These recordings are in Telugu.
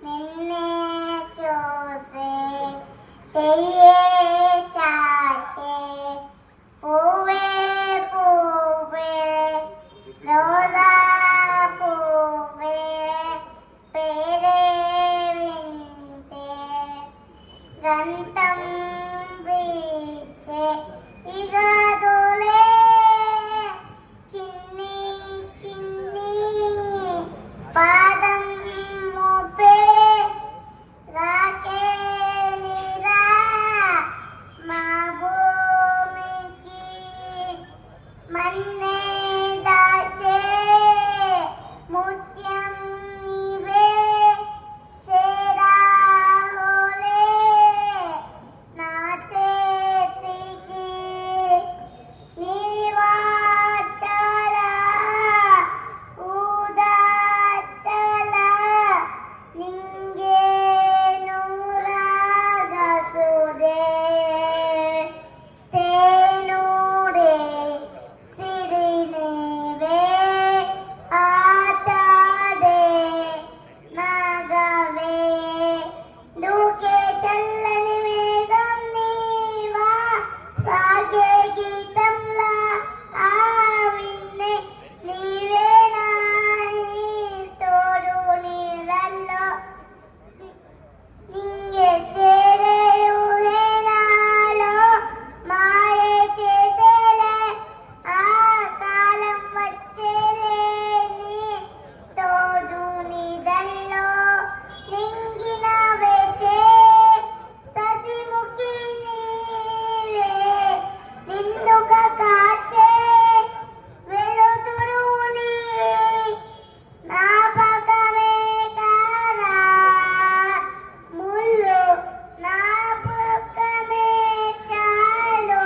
నిన్నే చూసే చెయ్యే చాచే పువ్వే పువ్వే రోజా పువ్వే పేరే వింటే గంతం వీచే ఇగదులే చిన్ని చిన్ని పాదం మోపే రాకేలిరా మా భూమికి మన్నే దాచే ముత్యం నీవే చేరాహోలే నా చేతికి నీ వాటల ఊదాటల నింగే నూరాగసుడే తేనుడే సిరినివే ఆటదే నాగవే దూకే చల్లని మేఘం నీవా సాగే గీతంలా ఆవిన్నే నీవే నాని తోడు నీళ్ళల్లో నింగే చేరే ఊహేనాలో మాయే చేసేలే ఆ కాలం వచ్చేలే నీ తోడు నీదల్లో నింగిన వేచే సతిముఖి నీవే నిండుగా కాచే వెలుతురు నీ నా పగమే కారా ముళ్ళు నా పక్కమే చాలు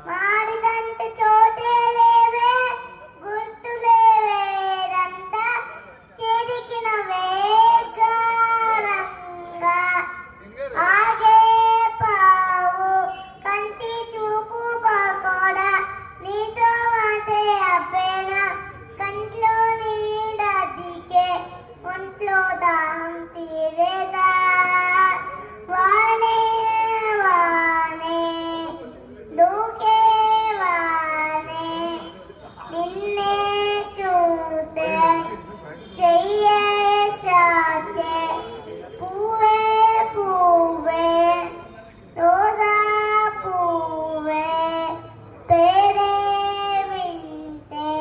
మాడిదంటే చోటే లేవే గుర్తులేవే రంత చెరికిన వేగారంగా ఆగే పావు కంటి చూపు పకోడా నీతో మాటే అబ్బేన కంట్లో నీడదికే ఒంట్లో దాహం తీరేదా వానే వానే దూకే వానే నిన్నే చూసే చెయ్యే